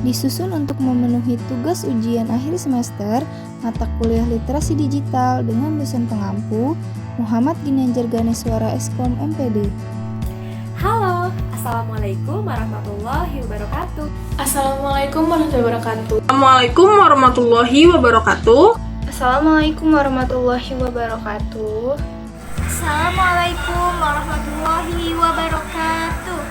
Disusun untuk memenuhi tugas ujian akhir semester mata kuliah literasi digital dengan dosen pengampu Muhammad Ginanjar Ganeswara Eskom MPD. Halo, Assalamualaikum warahmatullahi wabarakatuh. Assalamualaikum warahmatullahi wabarakatuh. Assalamualaikum warahmatullahi wabarakatuh. Assalamualaikum warahmatullahi wabarakatuh. Assalamualaikum warahmatullahi wabarakatuh.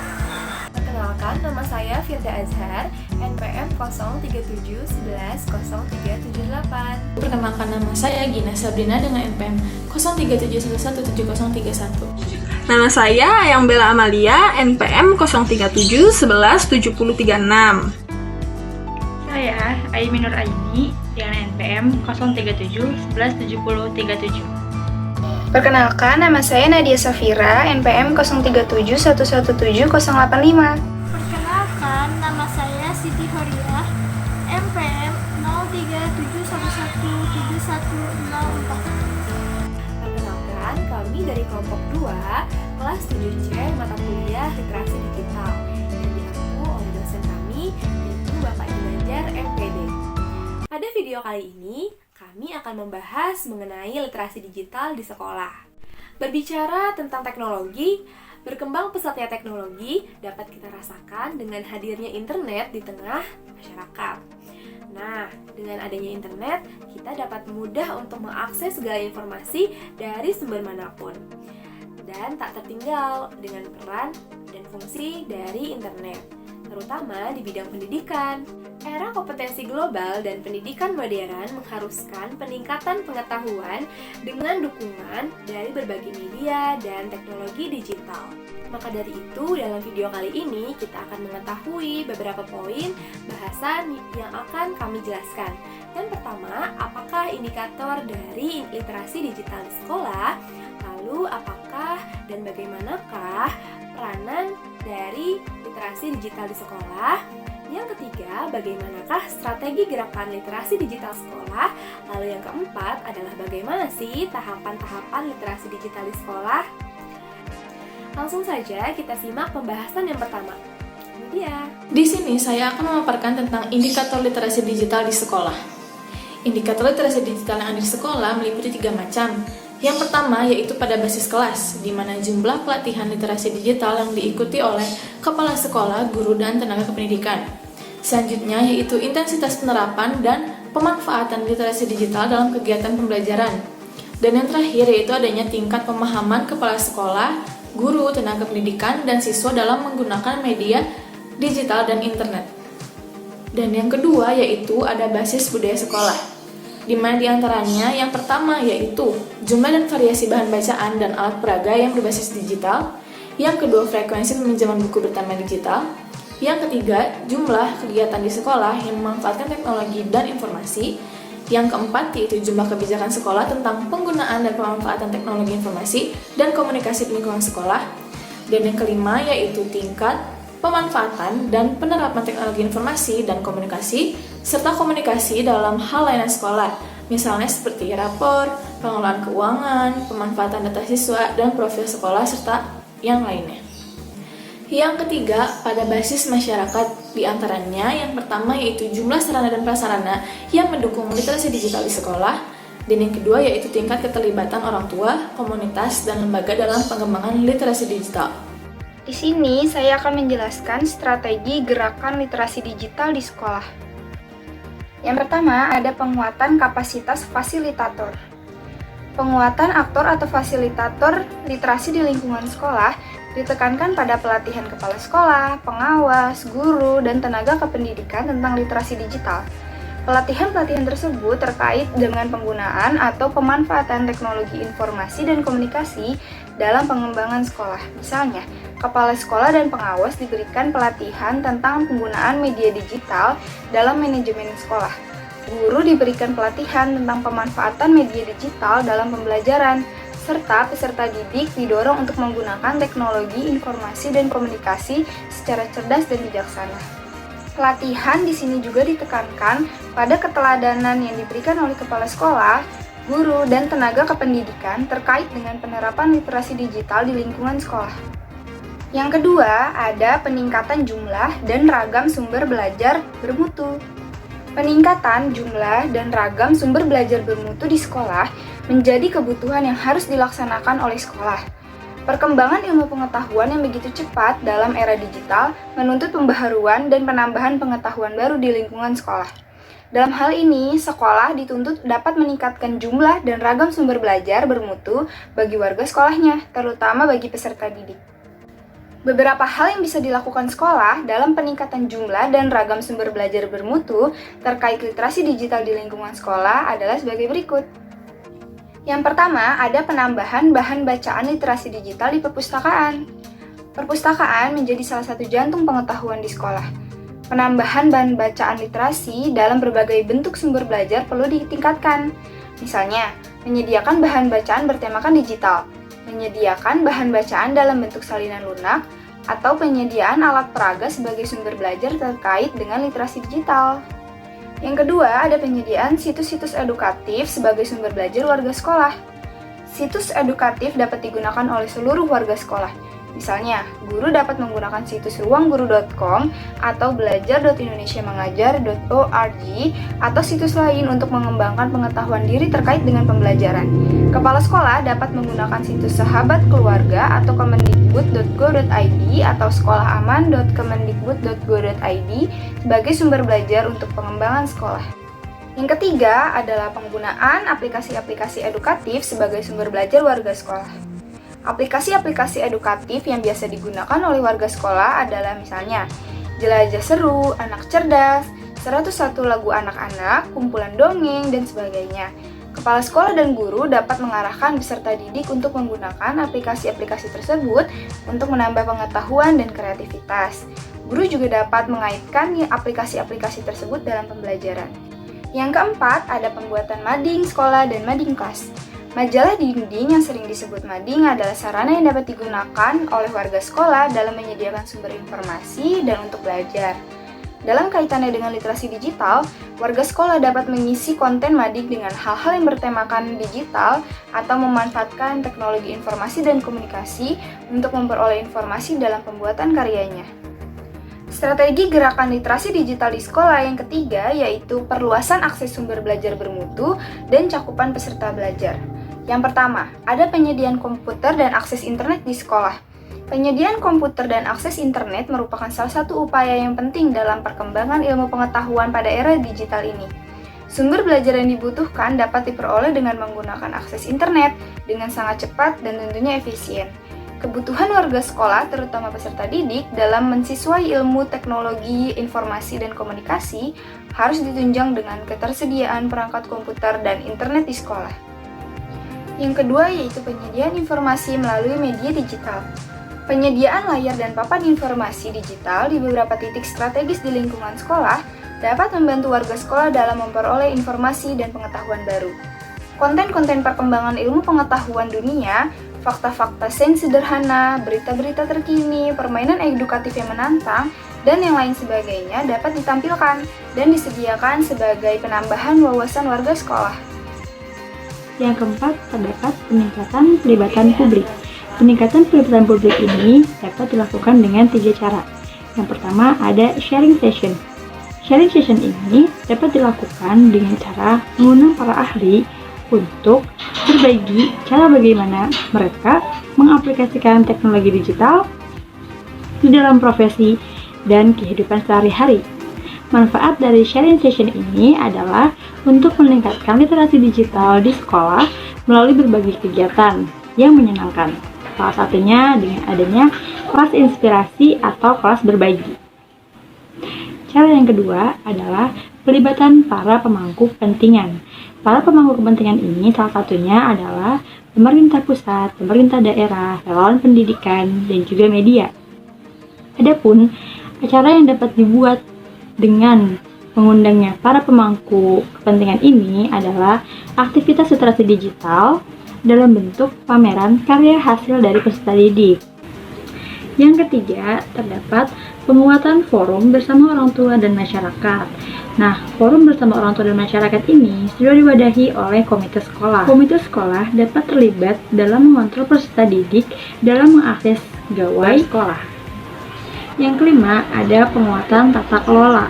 Perkenalkan, nama saya Firda Azhar, NPM 037110378. Perkenalkan, nama saya Gina Sabrina dengan NPM 0371177031. Nama saya Ayang Bella Amalia, NPM 037117036. Saya Aiminur Aini dengan NPM 037117037. Perkenalkan, nama saya Nadia Safira, NPM 0371171085. Perkenalkan, nama saya Siti Horiah, NPM 0371171004. Perkenalkan, kami dari kelompok 2, kelas 7C, mata kuliah literasi digital, yang diampu oleh dosen kami, yaitu Bapak Ginanjar MPD. Pada video kali ini, kami akan membahas mengenai literasi digital di sekolah. Berbicara tentang teknologi, berkembang pesatnya teknologi dapat kita rasakan dengan hadirnya internet di tengah masyarakat. Nah, dengan adanya internet, kita dapat mudah untuk mengakses segala informasi dari sumber manapun. Dan tak tertinggal dengan peran dan fungsi dari internet, terutama di bidang pendidikan. Era kompetensi global dan pendidikan modern mengharuskan peningkatan pengetahuan dengan dukungan dari berbagai media dan teknologi digital. Maka dari itu, dalam video kali ini kita akan mengetahui beberapa poin bahasan yang akan kami jelaskan. Yang pertama, apakah indikator dari literasi digital di sekolah? Lalu, apakah dan bagaimanakah peranan dari literasi digital di sekolah? Yang ketiga, bagaimanakah strategi gerakan literasi digital sekolah? Lalu yang keempat adalah bagaimana sih tahapan-tahapan literasi digital di sekolah? Langsung saja kita simak pembahasan yang pertama. Ini dia. Di sini saya akan memaparkan tentang indikator literasi digital di sekolah. Indikator literasi digital yang ada di sekolah meliputi 3 macam. Yang pertama yaitu pada basis kelas, di mana jumlah pelatihan literasi digital yang diikuti oleh kepala sekolah, guru, dan tenaga kependidikan. Selanjutnya yaitu intensitas penerapan dan pemanfaatan literasi digital dalam kegiatan pembelajaran. Dan yang terakhir yaitu adanya tingkat pemahaman kepala sekolah, guru, tenaga pendidikan, dan siswa dalam menggunakan media digital dan internet. Dan yang kedua yaitu ada basis budaya sekolah, di mana diantaranya yang pertama yaitu jumlah dan variasi bahan bacaan dan alat peraga yang berbasis digital. Yang kedua, frekuensi peminjaman buku bertema digital. Yang ketiga, jumlah kegiatan di sekolah yang memanfaatkan teknologi dan informasi. Yang keempat, yaitu jumlah kebijakan sekolah tentang penggunaan dan pemanfaatan teknologi informasi dan komunikasi di lingkungan sekolah. Dan yang kelima, yaitu tingkat pemanfaatan dan penerapan teknologi informasi dan komunikasi, serta komunikasi dalam hal layanan sekolah, misalnya seperti rapor, pengelolaan keuangan, pemanfaatan data siswa, dan profil sekolah, serta yang lainnya. Yang ketiga, pada basis masyarakat, diantaranya yang pertama yaitu jumlah sarana dan prasarana yang mendukung literasi digital di sekolah, dan yang kedua yaitu tingkat keterlibatan orang tua, komunitas, dan lembaga dalam pengembangan literasi digital. Di sini saya akan menjelaskan strategi gerakan literasi digital di sekolah. Yang pertama ada penguatan kapasitas fasilitator. Penguatan aktor atau fasilitator literasi di lingkungan sekolah ditekankan pada pelatihan kepala sekolah, pengawas, guru, dan tenaga kependidikan tentang literasi digital. Pelatihan-pelatihan tersebut terkait dengan penggunaan atau pemanfaatan teknologi informasi dan komunikasi dalam pengembangan sekolah. Misalnya, kepala sekolah dan pengawas diberikan pelatihan tentang penggunaan media digital dalam manajemen sekolah. Guru diberikan pelatihan tentang pemanfaatan media digital dalam pembelajaran, serta peserta didik didorong untuk menggunakan teknologi informasi dan komunikasi secara cerdas dan bijaksana. Pelatihan di sini juga ditekankan pada keteladanan yang diberikan oleh kepala sekolah, guru, dan tenaga kependidikan terkait dengan penerapan literasi digital di lingkungan sekolah. Yang kedua, ada peningkatan jumlah dan ragam sumber belajar bermutu. Peningkatan jumlah dan ragam sumber belajar bermutu di sekolah menjadi kebutuhan yang harus dilaksanakan oleh sekolah. Perkembangan ilmu pengetahuan yang begitu cepat dalam era digital menuntut pembaharuan dan penambahan pengetahuan baru di lingkungan sekolah. Dalam hal ini, sekolah dituntut dapat meningkatkan jumlah dan ragam sumber belajar bermutu bagi warga sekolahnya, terutama bagi peserta didik. Beberapa hal yang bisa dilakukan sekolah dalam peningkatan jumlah dan ragam sumber belajar bermutu terkait literasi digital di lingkungan sekolah adalah sebagai berikut. Yang pertama, ada penambahan bahan bacaan literasi digital di perpustakaan. Perpustakaan menjadi salah satu jantung pengetahuan di sekolah. Penambahan bahan bacaan literasi dalam berbagai bentuk sumber belajar perlu ditingkatkan. Misalnya, menyediakan bahan bacaan bertemakan digital, menyediakan bahan bacaan dalam bentuk salinan lunak, atau penyediaan alat peraga sebagai sumber belajar terkait dengan literasi digital. Yang kedua, ada penyediaan situs-situs edukatif sebagai sumber belajar warga sekolah. Situs edukatif dapat digunakan oleh seluruh warga sekolah. Misalnya, guru dapat menggunakan situs ruangguru.com atau belajar.indonesiamengajar.org atau situs lain untuk mengembangkan pengetahuan diri terkait dengan pembelajaran. Kepala sekolah dapat menggunakan situs sahabat keluarga atau kemendikbud.go.id atau sekolahaman.kemendikbud.go.id sebagai sumber belajar untuk pengembangan sekolah. Yang ketiga adalah penggunaan aplikasi-aplikasi edukatif sebagai sumber belajar warga sekolah. Aplikasi-aplikasi edukatif yang biasa digunakan oleh warga sekolah adalah misalnya Jelajah Seru, Anak Cerdas, 101 Lagu Anak-anak, Kumpulan Dongeng, dan sebagainya. Kepala sekolah dan guru dapat mengarahkan peserta didik untuk menggunakan aplikasi-aplikasi tersebut untuk menambah pengetahuan dan kreativitas. Guru juga dapat mengaitkan aplikasi-aplikasi tersebut dalam pembelajaran. Yang keempat, ada pembuatan mading sekolah dan mading kelas. Majalah dinding yang sering disebut mading adalah sarana yang dapat digunakan oleh warga sekolah dalam menyediakan sumber informasi dan untuk belajar. Dalam kaitannya dengan literasi digital, warga sekolah dapat mengisi konten mading dengan hal-hal yang bertemakan digital atau memanfaatkan teknologi informasi dan komunikasi untuk memperoleh informasi dalam pembuatan karyanya. Strategi gerakan literasi digital di sekolah yang ketiga yaitu perluasan akses sumber belajar bermutu dan cakupan peserta belajar. Yang pertama, ada penyediaan komputer dan akses internet di sekolah. Penyediaan komputer dan akses internet merupakan salah satu upaya yang penting dalam perkembangan ilmu pengetahuan pada era digital ini. Sumber belajar yang dibutuhkan dapat diperoleh dengan menggunakan akses internet dengan sangat cepat dan tentunya efisien. Kebutuhan warga sekolah, terutama peserta didik, dalam mensiswai ilmu teknologi, informasi, dan komunikasi harus ditunjang dengan ketersediaan perangkat komputer dan internet di sekolah. Yang kedua yaitu penyediaan informasi melalui media digital. Penyediaan layar dan papan informasi digital di beberapa titik strategis di lingkungan sekolah dapat membantu warga sekolah dalam memperoleh informasi dan pengetahuan baru. Konten-konten perkembangan ilmu pengetahuan dunia, fakta-fakta sains sederhana, berita-berita terkini, permainan edukatif yang menantang, dan yang lain sebagainya dapat ditampilkan dan disediakan sebagai penambahan wawasan warga sekolah. Yang keempat, terdapat peningkatan pelibatan publik. Peningkatan pelibatan publik ini dapat dilakukan dengan 3 cara. Yang pertama, ada sharing session. Sharing session ini dapat dilakukan dengan cara mengundang para ahli untuk berbagi cara bagaimana mereka mengaplikasikan teknologi digital di dalam profesi dan kehidupan sehari-hari. Manfaat dari sharing session ini adalah untuk meningkatkan literasi digital di sekolah melalui berbagai kegiatan yang menyenangkan. Salah satunya dengan adanya kelas inspirasi atau kelas berbagi. Cara yang kedua adalah pelibatan para pemangku kepentingan. Para pemangku kepentingan ini salah satunya adalah pemerintah pusat, pemerintah daerah, relawan pendidikan, dan juga media. Adapun acara yang dapat dibuat dengan mengundangnya para pemangku kepentingan ini adalah aktivitas literasi digital dalam bentuk pameran karya hasil dari peserta didik. Yang ketiga, terdapat penguatan forum bersama orang tua dan masyarakat. Nah, forum bersama orang tua dan masyarakat ini sudah diwadahi oleh komite sekolah. Komite sekolah dapat terlibat dalam mengontrol peserta didik dalam mengakses gawai sekolah. Yang kelima, ada penguatan tata kelola.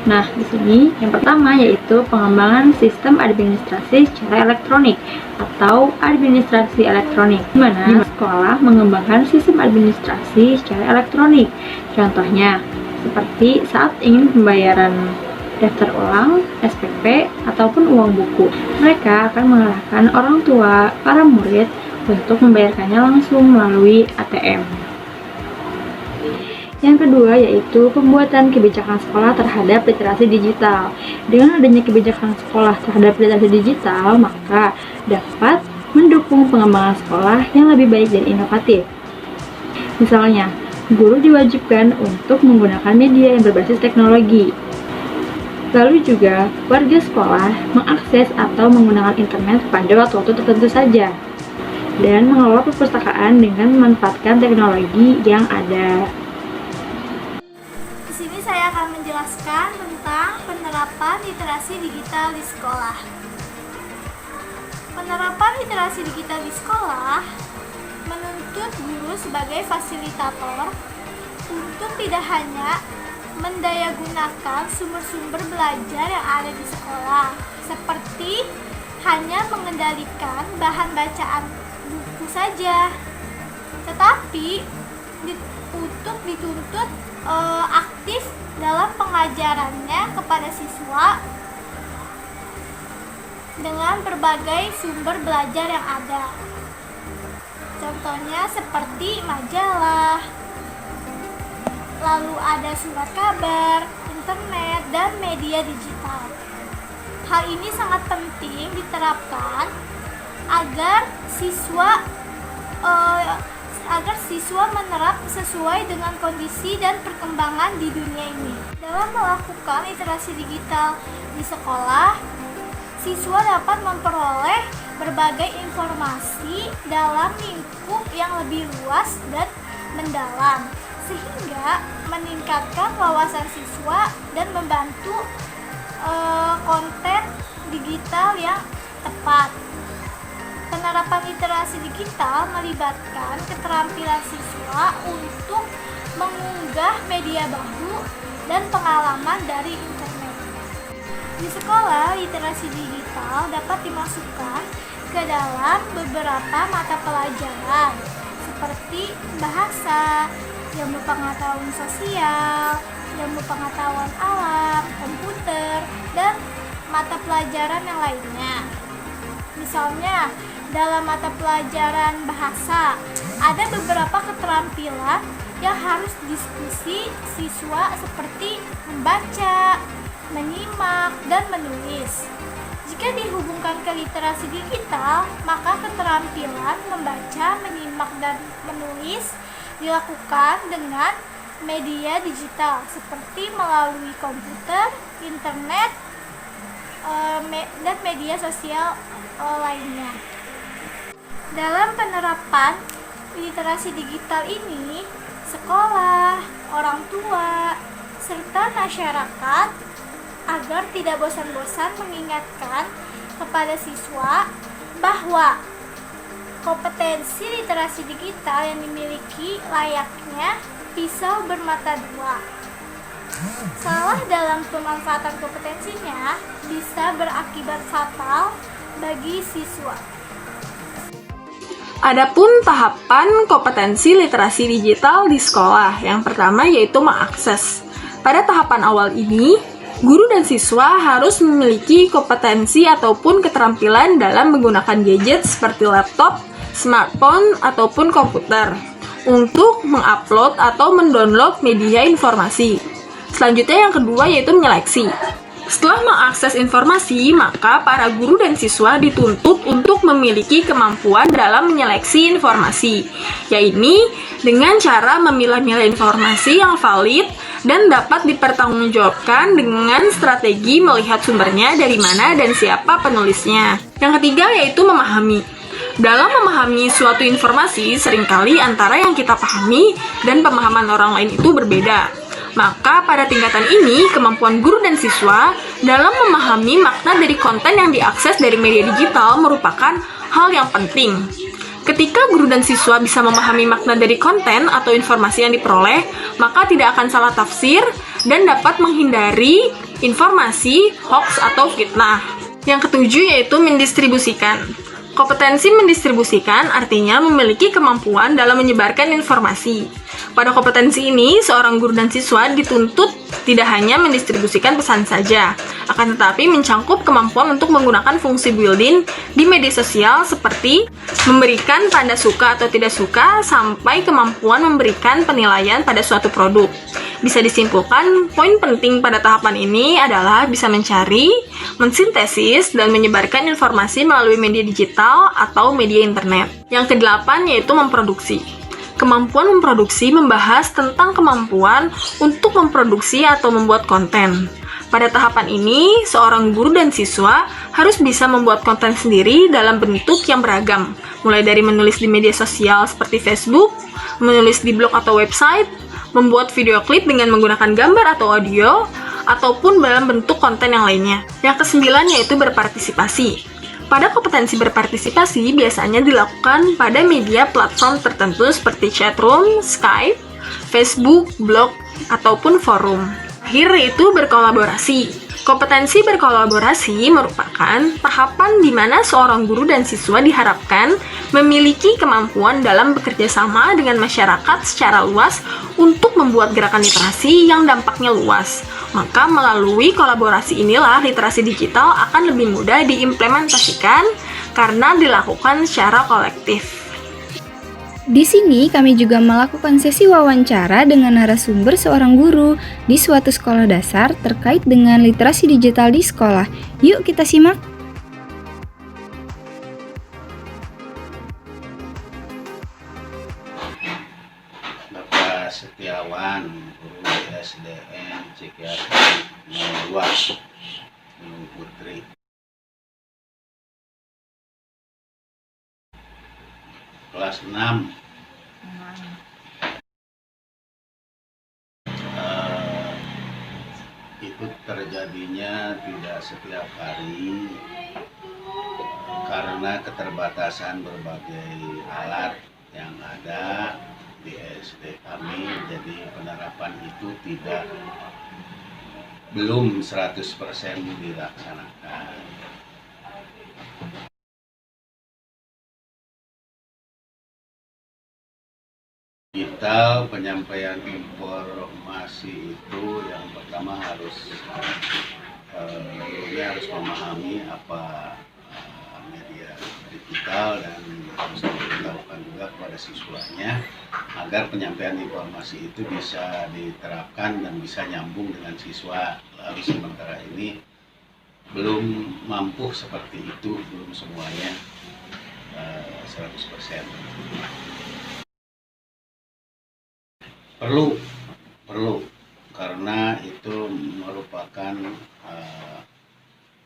Nah, di sini yang pertama yaitu pengembangan sistem administrasi secara elektronik atau administrasi elektronik, di mana sekolah mengembangkan sistem administrasi secara elektronik. Contohnya, seperti saat ingin pembayaran daftar ulang, SPP, ataupun uang buku. Mereka akan mengarahkan orang tua, para murid untuk membayarkannya langsung melalui ATM. Yang kedua yaitu pembuatan kebijakan sekolah terhadap literasi digital. Dengan adanya kebijakan sekolah terhadap literasi digital, maka dapat mendukung pengembangan sekolah yang lebih baik dan inovatif. Misalnya, guru diwajibkan untuk menggunakan media yang berbasis teknologi. Lalu juga, warga sekolah mengakses atau menggunakan internet pada waktu-waktu tertentu saja. Dan mengelola perpustakaan dengan memanfaatkan teknologi yang ada. Di sini saya akan menjelaskan tentang penerapan literasi digital di sekolah. Penerapan literasi digital di sekolah menuntut guru sebagai fasilitator untuk tidak hanya mendayagunakan sumber-sumber belajar yang ada di sekolah, seperti hanya mengendalikan bahan bacaan buku saja, tetapi dituntut aktif dalam pengajarannya kepada siswa dengan berbagai sumber belajar yang ada. Contohnya seperti majalah, lalu ada surat kabar, internet, dan media digital. Hal ini sangat penting diterapkan agar siswa menerap sesuai dengan kondisi dan perkembangan di dunia ini. Dalam melakukan literasi digital di sekolah, siswa dapat memperoleh berbagai informasi dalam lingkup yang lebih luas dan mendalam, sehingga meningkatkan wawasan siswa dan membantu konten digital yang tepat. Penerapan literasi digital melibatkan keterampilan siswa untuk mengunggah media baru dan pengalaman dari internet. Di sekolah, literasi digital dapat dimasukkan ke dalam beberapa mata pelajaran seperti bahasa, ilmu pengetahuan sosial, ilmu pengetahuan alam, komputer, dan mata pelajaran yang lainnya. Misalnya, dalam mata pelajaran bahasa, ada beberapa keterampilan yang harus diskusi siswa seperti membaca, menyimak, dan menulis. Jika dihubungkan ke literasi digital, maka keterampilan membaca, menyimak, dan menulis dilakukan dengan media digital seperti melalui komputer, internet, dan media sosial lainnya. Dalam penerapan literasi digital ini, sekolah, orang tua, serta masyarakat agar tidak bosan-bosan mengingatkan kepada siswa bahwa kompetensi literasi digital yang dimiliki layaknya pisau bermata dua. Salah dalam pemanfaatan kompetensinya bisa berakibat fatal bagi siswa. Adapun tahapan kompetensi literasi digital di sekolah, yang pertama yaitu mengakses. Pada tahapan awal ini, guru dan siswa harus memiliki kompetensi ataupun keterampilan dalam menggunakan gadget seperti laptop, smartphone, ataupun komputer untuk mengupload atau mendownload media informasi. Selanjutnya yang kedua yaitu menyeleksi. Setelah mengakses informasi, maka para guru dan siswa dituntut untuk memiliki kemampuan dalam menyeleksi informasi, yaitu dengan cara memilah-milah informasi yang valid dan dapat dipertanggungjawabkan dengan strategi melihat sumbernya dari mana dan siapa penulisnya. Yang ketiga yaitu memahami. Dalam memahami suatu informasi, seringkali antara yang kita pahami dan pemahaman orang lain itu berbeda. Maka pada tingkatan ini, kemampuan guru dan siswa dalam memahami makna dari konten yang diakses dari media digital merupakan hal yang penting. Ketika guru dan siswa bisa memahami makna dari konten atau informasi yang diperoleh, maka tidak akan salah tafsir dan dapat menghindari informasi, hoax, atau fitnah. Yang ketujuh yaitu mendistribusikan. Kompetensi mendistribusikan artinya memiliki kemampuan dalam menyebarkan informasi. Pada kompetensi ini, seorang guru dan siswa dituntut tidak hanya mendistribusikan pesan saja, akan tetapi mencangkup kemampuan untuk menggunakan fungsi built-in di media sosial seperti memberikan tanda suka atau tidak suka, sampai kemampuan memberikan penilaian pada suatu produk. Bisa disimpulkan, poin penting pada tahapan ini adalah bisa mencari, mensintesis, dan menyebarkan informasi melalui media digital atau media internet. Yang kedelapan yaitu memproduksi. Kemampuan memproduksi membahas tentang kemampuan untuk memproduksi atau membuat konten. Pada tahapan ini, seorang guru dan siswa harus bisa membuat konten sendiri dalam bentuk yang beragam, mulai dari menulis di media sosial seperti Facebook, menulis di blog atau website, membuat video klip dengan menggunakan gambar atau audio, ataupun dalam bentuk konten yang lainnya. Yang kesembilan yaitu berpartisipasi. Pada kompetensi berpartisipasi biasanya dilakukan pada media platform tertentu seperti chatroom, Skype, Facebook, blog, ataupun forum. Akhir yaitu berkolaborasi. Kompetensi berkolaborasi merupakan tahapan di mana seorang guru dan siswa diharapkan memiliki kemampuan dalam bekerja sama dengan masyarakat secara luas untuk membuat gerakan literasi yang dampaknya luas. Maka melalui kolaborasi inilah literasi digital akan lebih mudah diimplementasikan karena dilakukan secara kolektif. Di sini kami juga melakukan sesi wawancara dengan narasumber seorang guru di suatu sekolah dasar terkait dengan literasi digital di sekolah. Yuk kita simak. Bapak Setiawan, guru SDN Cikias 02, Gunung Putri. Kelas 6. Itu terjadinya tidak setiap hari karena keterbatasan berbagai alat yang ada di SD kami, jadi penerapan itu belum 100% dilaksanakan. Digital penyampaian informasi itu yang pertama harus memahami apa media digital dan harus diberitahukan juga kepada siswanya agar penyampaian informasi itu bisa diterapkan dan bisa nyambung dengan siswa. Lalu sementara ini belum mampu seperti itu, belum semuanya 100%. Perlu karena itu merupakan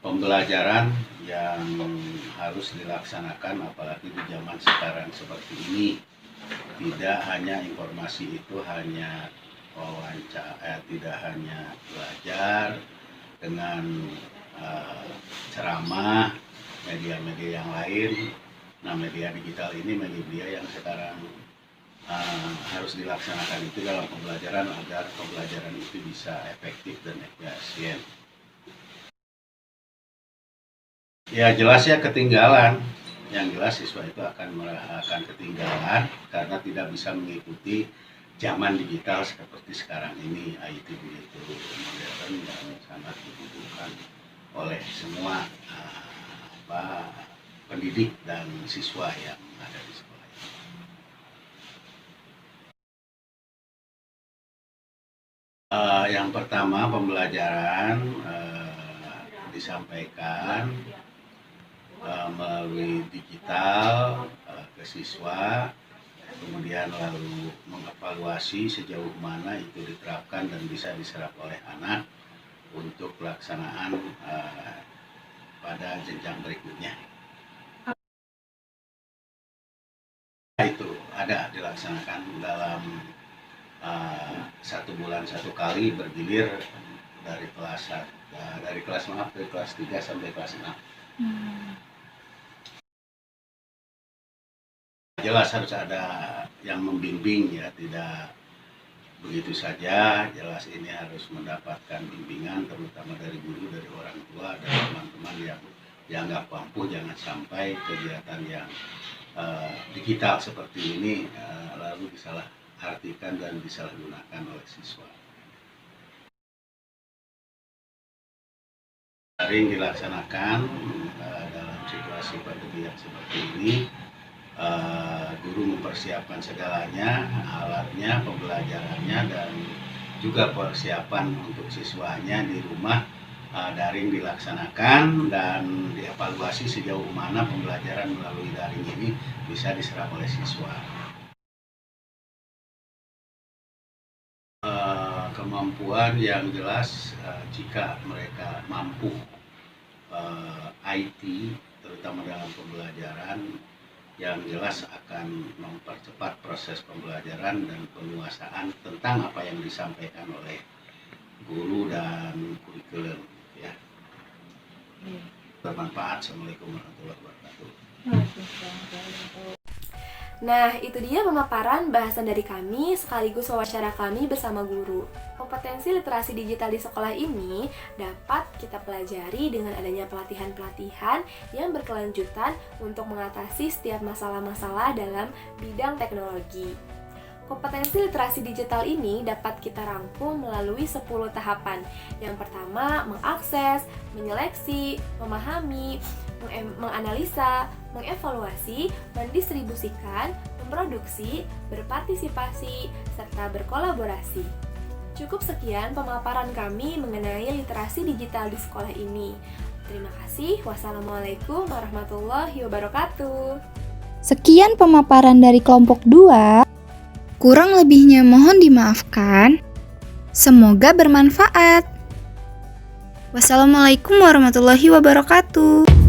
pembelajaran yang harus dilaksanakan, apalagi di zaman sekarang seperti ini. Tidak hanya informasi itu hanya wawancara, tidak hanya belajar dengan ceramah, media-media yang lain. Nah, media digital ini media yang sekarang harus dilaksanakan itu dalam pembelajaran agar pembelajaran itu bisa efektif dan efisien. Ya jelas ya ketinggalan. Yang jelas siswa itu akan ketinggalan karena tidak bisa mengikuti zaman digital seperti sekarang ini. IT begitu modern dan sangat dibutuhkan oleh semua pendidik dan siswa yang ada di sekolah. Yang pertama pembelajaran disampaikan melalui digital ke siswa, kemudian lalu mengevaluasi sejauh mana itu diterapkan dan bisa diserap oleh anak untuk pelaksanaan pada jenjang berikutnya. Itu ada dilaksanakan dalam 1 bulan 1 kali bergilir dari kelas 3 sampai kelas 6. jelas harus ada yang membimbing ya, tidak begitu saja. Jelas ini harus mendapatkan bimbingan terutama dari guru, dari orang tua dan teman-teman yang dianggap mampu. Jangan sampai kegiatan yang digital seperti ini lalu disalahartikan dan disalahgunakan oleh siswa. Daring dilaksanakan dalam situasi pandemi yang seperti ini. Guru mempersiapkan segalanya, alatnya, pembelajarannya, dan juga persiapan untuk siswanya di rumah. Daring dilaksanakan dan dievaluasi sejauh mana pembelajaran melalui daring ini bisa diserap oleh siswa. Kemampuan yang jelas jika mereka mampu IT terutama dalam pembelajaran, yang jelas akan mempercepat proses pembelajaran dan penguasaan tentang apa yang disampaikan oleh guru dan kurikulum ya. Bermanfaat. Assalamualaikum warahmatullahi wabarakatuh. Nah, itu dia pemaparan bahasan dari kami sekaligus wawancara kami bersama guru. Kompetensi literasi digital di sekolah ini dapat kita pelajari dengan adanya pelatihan-pelatihan yang berkelanjutan untuk mengatasi setiap masalah-masalah dalam bidang teknologi. Kompetensi literasi digital ini dapat kita rangkum melalui 10 tahapan. Yang pertama, mengakses, menyeleksi, memahami, menganalisa, mengevaluasi, mendistribusikan, memproduksi, berpartisipasi, serta berkolaborasi. Cukup sekian pemaparan kami mengenai literasi digital di sekolah ini. Terima kasih. Wassalamualaikum warahmatullahi wabarakatuh. Sekian pemaparan dari kelompok 2. Kurang lebihnya mohon dimaafkan. Semoga bermanfaat. Wassalamualaikum warahmatullahi wabarakatuh.